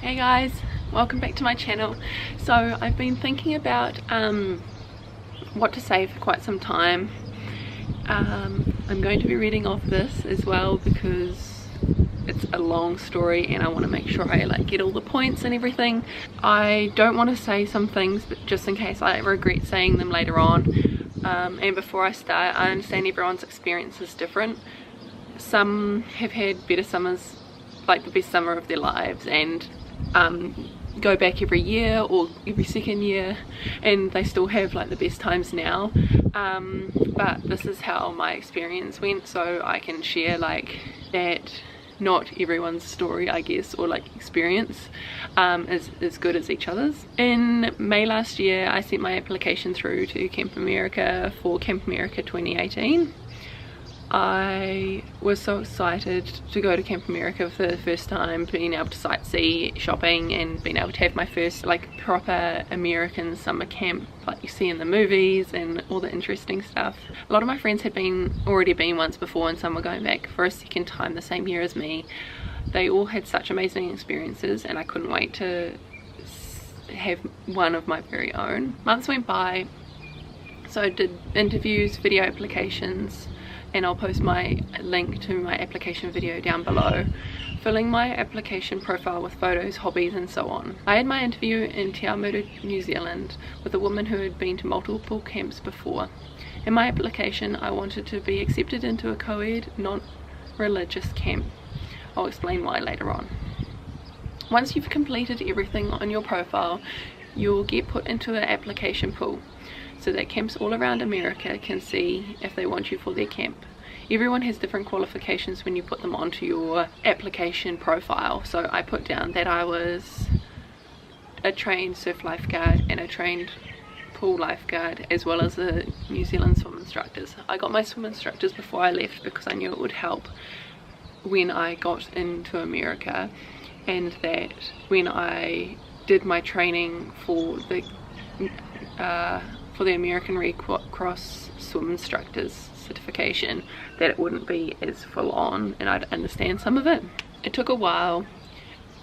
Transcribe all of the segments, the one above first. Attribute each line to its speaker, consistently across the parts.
Speaker 1: Hey guys, welcome back to my channel. So I've been thinking about what to say for quite some time. I'm going to be reading off this as well because it's a long story and I want to make sure I get all the points and everything. I don't want to say some things but just in case I regret saying them later on. And before I start, I understand everyone's experience is different. Some have had better summers, like the best summer of their lives, and go back every year or every second year and they still have like the best times now, but this is how my experience went, so I can share like that not everyone's story, I guess, or like experience is as good as each other's. In May last year I sent my application through to Camp America for Camp America 2018. I was so excited to go to Camp America for the first time, being able to sightsee, shopping, and being able to have my first like proper American summer camp like you see in the movies and all the interesting stuff. A lot of my friends had already been once before and some were going back for a second time the same year as me. They all had such amazing experiences and I couldn't wait to have one of my very own. Months went by, so I did interviews, video applications, and I'll post my link to my application video down below, filling my application profile with photos, hobbies and so on. I had my interview in Te Awamutu, New Zealand with a woman who had been to multiple camps before. In my application I wanted to be accepted into a co-ed, non-religious camp. I'll explain why later on. Once you've completed everything on your profile, you'll get put into an application pool, so that camps all around America can see if they want you for their camp. Everyone has different qualifications when you put them onto your application profile. So I put down that I was a trained surf lifeguard and a trained pool lifeguard, as well as a New Zealand swim instructors. I got my swim instructors before I left because I knew it would help when I got into America, and that when I did my training for the American Red Cross swim instructors certification, that it wouldn't be as full on and I'd understand some of it. It took a while,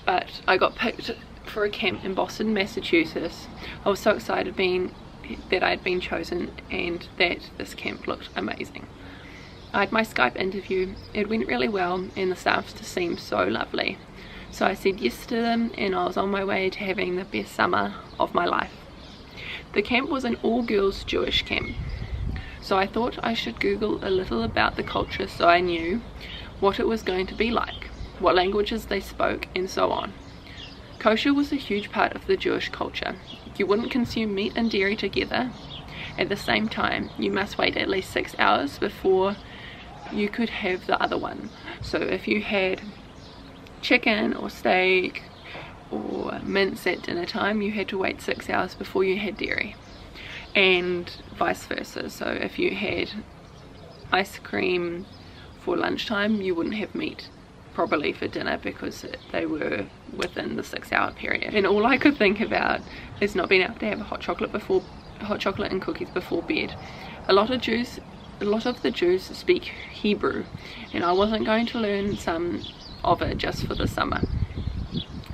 Speaker 1: but I got picked for a camp in Boston, Massachusetts. I was so excited that I'd been chosen and that this camp looked amazing. I had my Skype interview. It went really well and the staff seemed so lovely. So I said yes to them and I was on my way to having the best summer of my life. The camp was an all-girls Jewish camp, so I thought I should Google a little about the culture so I knew what it was going to be like, what languages they spoke, and so on. Kosher was a huge part of the Jewish culture. You wouldn't consume meat and dairy together. At the same time, you must wait at least 6 hours before you could have the other one. So if you had chicken or steak or mince at dinner time, you had to wait 6 hours before you had dairy, and vice versa. So if you had ice cream for lunchtime, you wouldn't have meat probably for dinner because they were within the 6 hour period. And all I could think about is not being able to have hot chocolate and cookies before bed. A lot of the Jews speak Hebrew and I wasn't going to learn some of it just for the summer.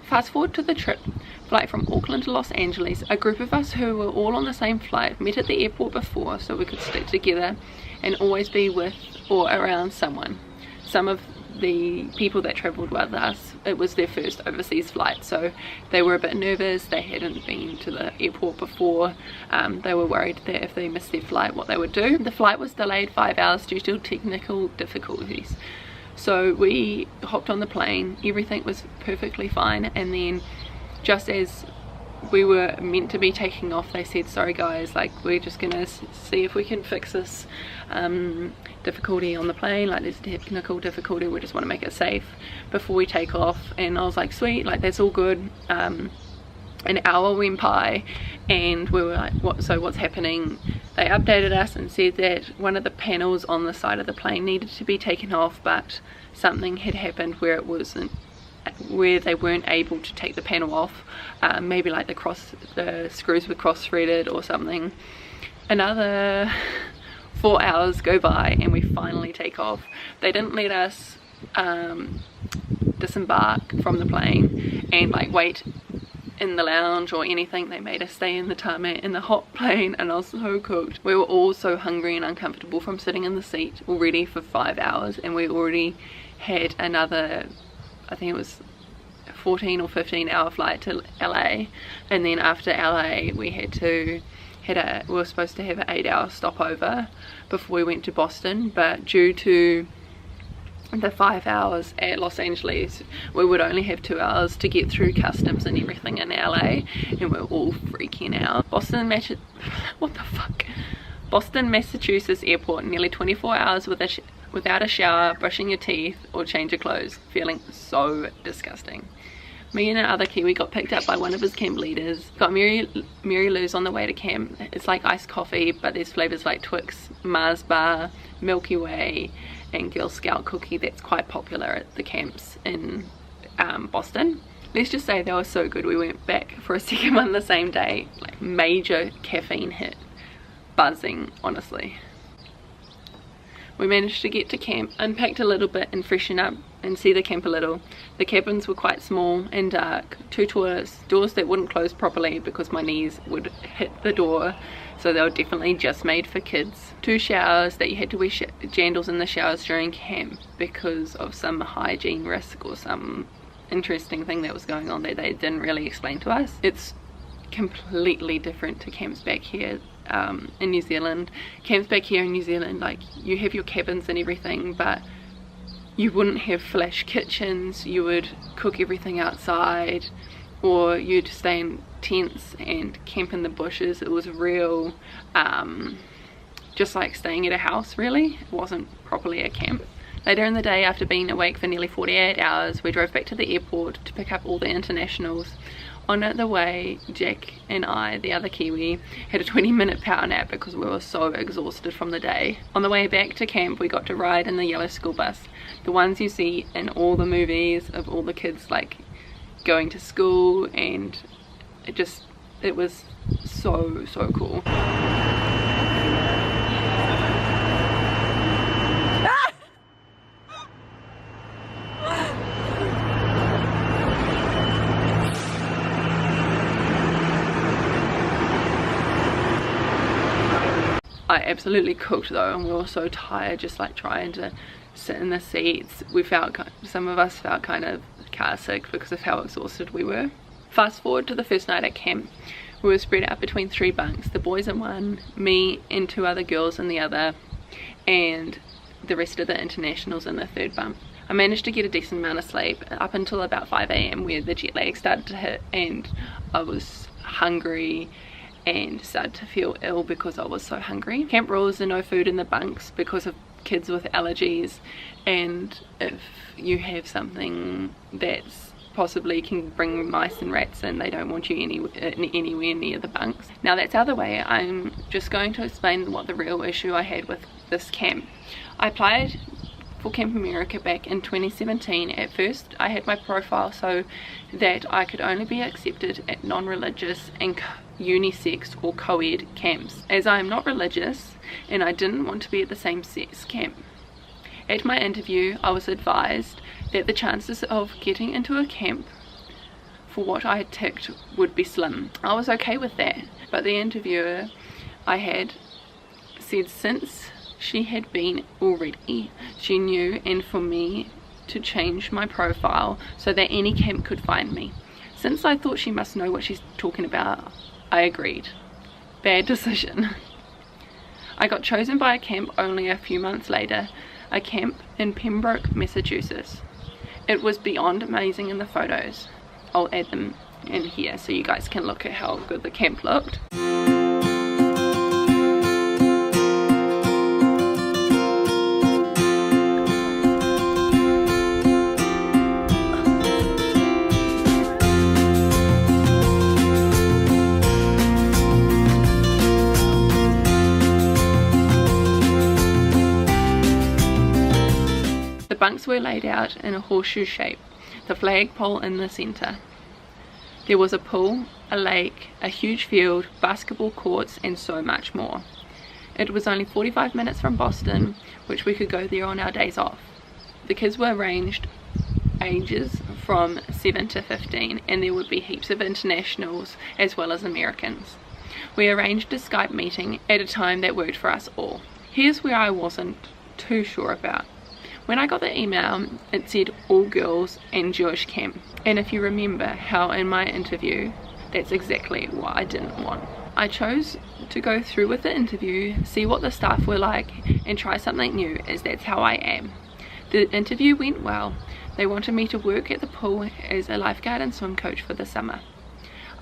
Speaker 1: Fast forward to the trip, flight from Auckland to Los Angeles. A group of us who were all on the same flight met at the airport before so we could stick together and always be with or around someone. Some of the people that travelled with us, it was their first overseas flight, so they were a bit nervous. They hadn't been to the airport before. They were worried that if they missed their flight what they would do. The flight was delayed 5 hours due to technical difficulties. So we hopped on the plane, everything was perfectly fine, and then just as we were meant to be taking off, they said, sorry guys, like we're just gonna see if we can fix this difficulty on the plane, like there's technical difficulty, we just want to make it safe before we take off. And I was like, sweet, like that's all good. An hour went by and we were like, what's happening? They updated us and said that one of the panels on the side of the plane needed to be taken off, but something had happened where they weren't able to take the panel off. Maybe like the screws were cross-threaded or something. Another 4 hours go by and we finally take off. They didn't let us disembark from the plane and like wait in the lounge or anything. They made us stay in the tarmac in the hot plane, and I was so cooked. We were all so hungry and uncomfortable from sitting in the seat already for 5 hours, and we already had another, I think it was 14 or 15 hour flight to LA, and then after LA we were supposed to have an 8-hour stopover before we went to Boston, but due to the 5 hours at Los Angeles, we would only have 2 hours to get through customs and everything in LA, and we're all freaking out. Boston, Massachusetts airport, nearly 24 hours without a shower, brushing your teeth or change your clothes, feeling so disgusting. Me and our other Kiwi got picked up by one of his camp leaders. Got Mary Lou's on the way to camp. It's like iced coffee, but there's flavors like Twix, Mars Bar, Milky Way, and Girl Scout cookie that's quite popular at the camps in Boston. Let's just say they were so good, we went back for a second one the same day. Like major caffeine hit. Buzzing, honestly. We managed to get to camp, unpacked a little bit and freshen up and see the camp a little. The cabins were quite small and dark. 2 toilets, doors that wouldn't close properly because my knees would hit the door, so they were definitely just made for kids. 2 showers that you had to wear jandals in the showers during camp because of some hygiene risk or some interesting thing that was going on that they didn't really explain to us. It's completely different to camps back here in New Zealand. Camps back here in New Zealand, like, you have your cabins and everything, but you wouldn't have flash kitchens. You would cook everything outside, or you'd stay in tents and camp in the bushes. It was real just like staying at a house, really. It wasn't properly a camp. Later in the day, after being awake for nearly 48 hours, we drove back to the airport to pick up all the internationals. On the way, Jack and I, the other Kiwi, had a 20-minute power nap because we were so exhausted from the day. On the way back to camp, we got to ride in the yellow school bus, the ones you see in all the movies of all the kids like going to school, and it was so cool. I absolutely cooked though, and we were so tired just like trying to sit in the seats. Some of us felt kind of car sick because of how exhausted we were. Fast forward to the first night at camp. We were spread out between 3 bunks, the boys in one, me and 2 other girls in the other, and the rest of the internationals in the 3rd bunk. I managed to get a decent amount of sleep up until about 5 AM where the jet lag started to hit, and I was hungry and started to feel ill because I was so hungry. Camp rules are no food in the bunks because of kids with allergies, and if you have something that's possibly can bring mice and rats in, they don't want you anywhere near the bunks. Now that's out of the way, I'm just going to explain what the real issue I had with this camp. I applied for Camp America back in 2017. At first I had my profile so that I could only be accepted at non-religious and unisex or co-ed camps, as I am not religious and I didn't want to be at the same sex camp. At my interview, I was advised that the chances of getting into a camp for what I had ticked would be slim. I was okay with that, but the interviewer I had said since she had been already, she knew, and for me to change my profile so that any camp could find me. Since I thought she must know what she's talking about, I agreed. Bad decision. I got chosen by a camp only a few months later, a camp in Pembroke, Massachusetts. It was beyond amazing in the photos. I'll add them in here so you guys can look at how good the camp looked. The bunks were laid out in a horseshoe shape, the flagpole in the centre. There was a pool, a lake, a huge field, basketball courts, and so much more. It was only 45 minutes from Boston, which we could go there on our days off. The kids were arranged ages from 7 to 15, and there would be heaps of internationals as well as Americans. We arranged a Skype meeting at a time that worked for us all. Here's where I wasn't too sure about. When I got the email, it said all girls and Jewish camp, and if you remember how in my interview, that's exactly what I didn't want. I chose to go through with the interview, see what the staff were like, and try something new, as that's how I am. The interview went well. They wanted me to work at the pool as a lifeguard and swim coach for the summer.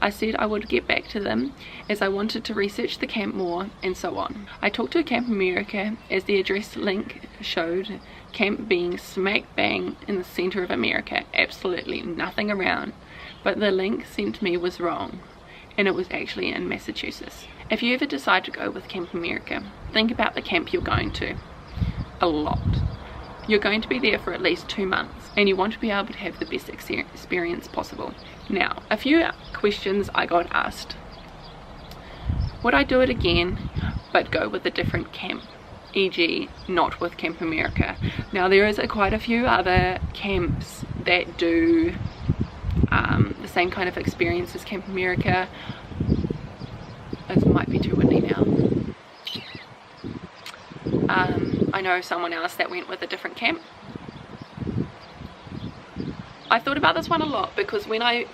Speaker 1: I said I would get back to them as I wanted to research the camp more, and so on. I talked to Camp America, as the address link showed, camp being smack bang in the center of America, absolutely nothing around, but the link sent me was wrong, and it was actually in Massachusetts. If you ever decide to go with Camp America, think about the camp you're going to. A lot. You're going to be there for at least 2 months, and you want to be able to have the best experience possible. Now, a few questions I got asked. Would I do it again, but go with a different camp? E.g. not with Camp America. Now, there is quite a few other camps that do the same kind of experience as Camp America. This might be too windy now. I know someone else that went with a different camp. I thought about this one a lot, because when I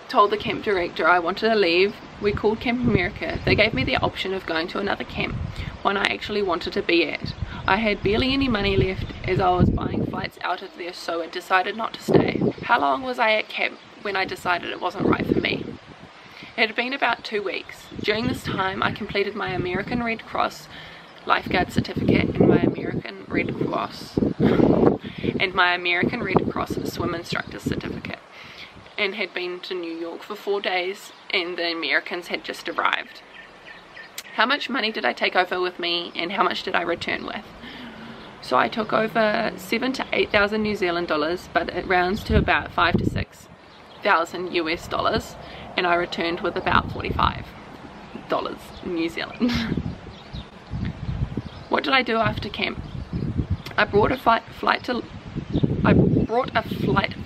Speaker 1: told the camp director I wanted to leave, we called Camp America. They gave me the option of going to another camp, one I actually wanted to be at. I had barely any money left, as I was buying flights out of there, so I decided not to stay. How long was I at camp when I decided it wasn't right for me? It had been about 2 weeks. During this time, I completed my American Red Cross lifeguard certificate and my American Red Cross swim instructor certificate, and had been to New York for 4 days, and the Americans had just arrived. How much money did I take over with me, and how much did I return with? So I took over 7,000 to 8,000 New Zealand dollars, but it rounds to about 5,000 to 6,000 US dollars, and I returned with about $45 New Zealand. What did I do after camp? I brought a flight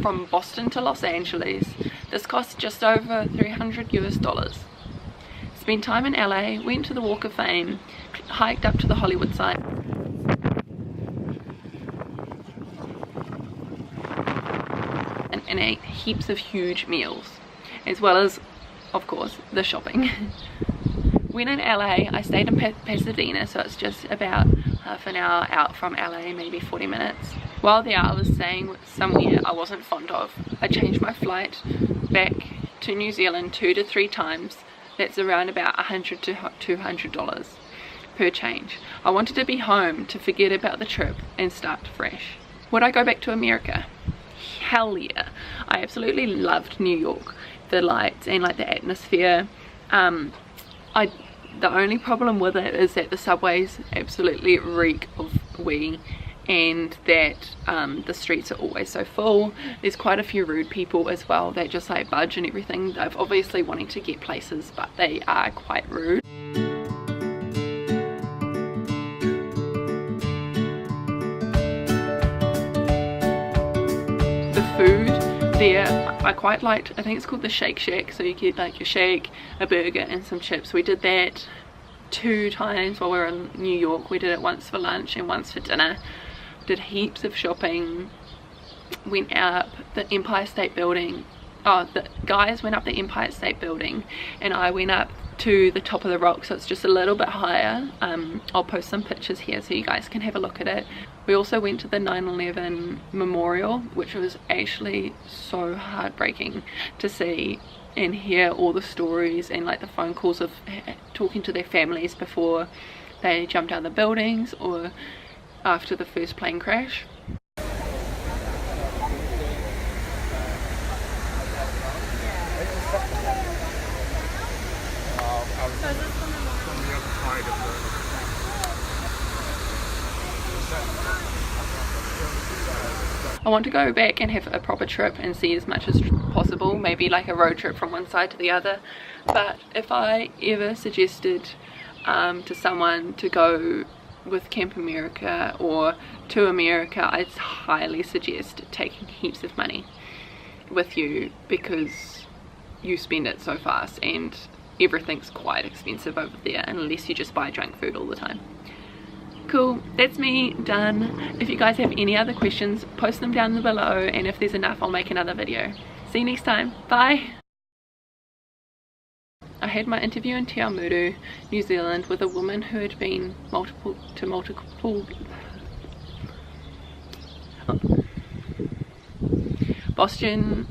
Speaker 1: from Boston to Los Angeles. This cost just over $300 US dollars. Spent time in LA, went to the Walk of Fame, hiked up to the Hollywood sign, and ate heaps of huge meals, as well as, of course, the shopping. When in LA, I stayed in Pasadena, so it's just about half an hour out from LA, maybe 40 minutes. While there, I was staying somewhere I wasn't fond of. I changed my flight back to New Zealand 2 to 3 times. That's around about $100 to $200 per change. I wanted to be home to forget about the trip and start fresh. Would I go back to America? Hell yeah. I absolutely loved New York. The lights and like the atmosphere. The only problem with it is that the subways absolutely reek of wee, and that the streets are always so full. There's quite a few rude people as well that just like budge and everything. They're obviously wanting to get places, but they are quite rude. The food there, I quite liked. I think it's called the Shake Shack, so you get like your shake, a burger and some chips. We did that 2 times while we were in New York. We did it once for lunch and once for dinner. Did heaps of shopping, went up the Empire State Building. Oh, the guys went up the Empire State Building and I went up to the top of the rock, so it's just a little bit higher. I'll post some pictures here so you guys can have a look at it. We also went to the 9/11 memorial, which was actually so heartbreaking to see and hear all the stories and like the phone calls of talking to their families before they jumped out of the buildings or after the first plane crash. I want to go back and have a proper trip and see as much as possible, maybe like a road trip from one side to the other. But if I ever suggested to someone to go with Camp America or to America, I'd highly suggest taking heaps of money. with you because you spend it so fast and everything's quite expensive over there unless you just buy junk food all the time. Cool, that's me done. If you guys have any other questions, post them down below, and if there's enough, I'll make another video. See you next time. Bye. I had my interview in Te Awamutu, New Zealand, with a woman who had been multiple Boston